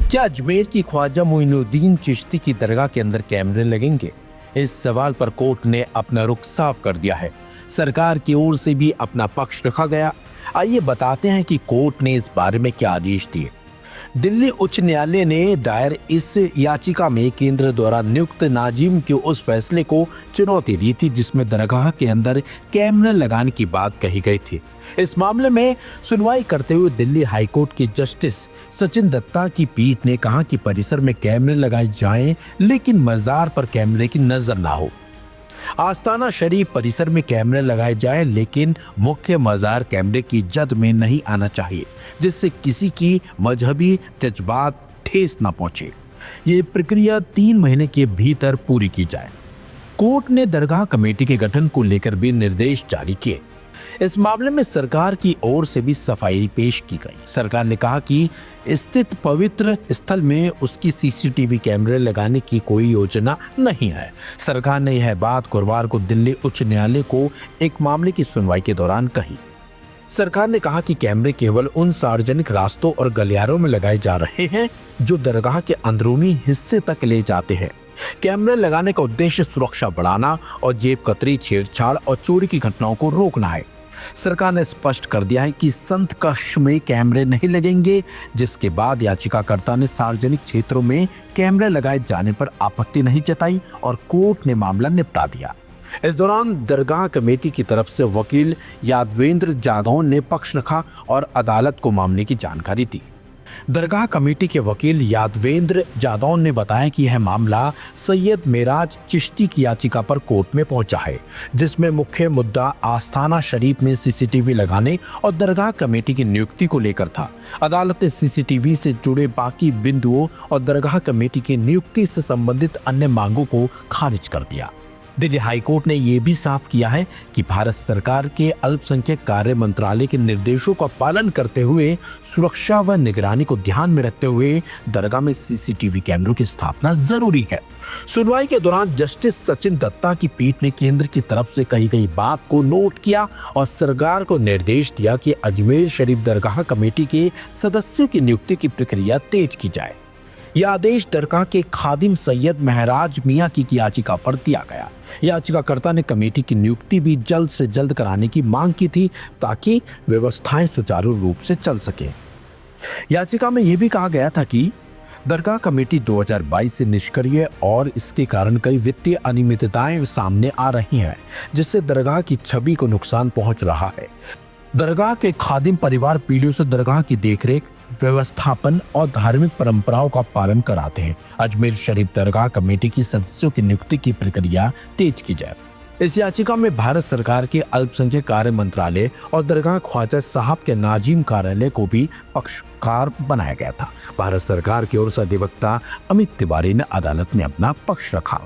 क्या अजमेर की ख्वाजा मोइनुद्दीन चिश्ती की दरगाह के अंदर कैमरे लगेंगे? इस सवाल पर कोर्ट ने अपना रुख साफ कर दिया है। सरकार की ओर से भी अपना पक्ष रखा गया। आइए बताते हैं कि कोर्ट ने इस बारे में क्या आदेश दिए। दिल्ली उच्च न्यायालय ने दायर इस याचिका में केंद्र द्वारा नियुक्त नाजिम के उस फैसले को चुनौती दी थी जिसमें दरगाह के अंदर कैमरा लगाने की बात कही गई थी। इस मामले में सुनवाई करते हुए दिल्ली हाईकोर्ट के जस्टिस सचिन दत्ता की पीठ ने कहा कि परिसर में कैमरे लगाए जाएं, लेकिन मजार पर कैमरे की नजर ना हो। आस्ताना शरीफ परिसर में कैमरे लगाए जाएं, लेकिन मुख्य मजार कैमरे की जद में नहीं आना चाहिए, जिससे किसी की मजहबी जज्बात ठेस न पहुंचे। ये प्रक्रिया 3 महीने के भीतर पूरी की जाए। कोर्ट ने दरगाह कमेटी के गठन को लेकर भी निर्देश जारी किए। इस मामले में सरकार की ओर से भी सफाई पेश की गई। सरकार ने कहा कि स्थित पवित्र स्थल में उसकी सीसीटीवी कैमरे लगाने की कोई योजना नहीं है। सरकार ने यह बात गुरुवार को दिल्ली उच्च न्यायालय को एक मामले की सुनवाई के दौरान कही। सरकार ने कहा कि कैमरे केवल उन सार्वजनिक रास्तों और गलियारों में लगाए जा रहे हैं जो दरगाह के अंदरूनी हिस्से तक ले जाते हैं। कैमरे लगाने का उद्देश्य सुरक्षा बढ़ाना और जेब कतरी, छेड़छाड़ और चोरी की घटनाओं को रोकना है। सरकार ने स्पष्ट कर दिया है कि संत कक्ष में कैमरे नहीं लगेंगे, जिसके बाद याचिकाकर्ता ने सार्वजनिक क्षेत्रों में कैमरे लगाए जाने पर आपत्ति नहीं जताई और कोर्ट ने मामला निपटा दिया। इस दौरान दरगाह कमेटी की तरफ से वकील यादवेंद्र जादौन ने पक्ष रखा और अदालत को मामले की जानकारी दी। दरगाह कमेटी के वकील यादवेंद्र जादौन ने बताया कि यह मामला सैयद मेराज चिश्ती की याचिका पर कोर्ट में पहुंचा है, जिसमें मुख्य मुद्दा आस्थाना शरीफ में सीसीटीवी लगाने और दरगाह कमेटी की नियुक्ति को लेकर था। अदालत ने सीसीटीवी से जुड़े बाकी बिंदुओं और दरगाह कमेटी की नियुक्ति से संबंधित अन्य मांगों को खारिज कर दिया। दिल्ली हाईकोर्ट ने यह भी साफ किया है कि भारत सरकार के अल्पसंख्यक कार्य मंत्रालय के निर्देशों का पालन करते हुए सुरक्षा व निगरानी को ध्यान में रखते हुए दरगाह में सीसीटीवी कैमरों की स्थापना जरूरी है। सुनवाई के दौरान जस्टिस सचिन दत्ता की पीठ ने केंद्र की तरफ से कही गई बात को नोट किया और सरकार को निर्देश दिया कि अजमेर शरीफ दरगाह कमेटी के सदस्यों की नियुक्ति की प्रक्रिया तेज की जाए। यह आदेश दरगाह के खादिम सैयद महराज मियां की याचिका पर दिया गया। याचिकाकर्ता ने कमेटी की नियुक्ति भी जल्द से जल्द कराने की मांग की थी ताकि व्यवस्थाएं सुचारू रूप से चल सके। याचिका में यह भी कहा गया था कि दरगाह कमेटी 2022 से निष्क्रिय और इसके कारण कई वित्तीय अनियमितताएं सामने आ रही हैं, जिससे दरगाह की छवि को नुकसान पहुंच रहा है। दरगाह के खादिम परिवार पीढ़ियों से दरगाह की देखरेख, व्यवस्थापन और धार्मिक परंपराओं का पालन कराते हैं। अजमेर शरीफ दरगाह कमेटी की सदस्यों की नियुक्ति की प्रक्रिया तेज की जाए। इस याचिका में भारत सरकार के अल्पसंख्यक कार्य मंत्रालय और दरगाह ख्वाजा साहब के नाजिम कार्यालय को भी पक्षकार बनाया गया था। भारत सरकार की ओर से अधिवक्ता अमित तिवारी ने अदालत में अपना पक्ष रखा।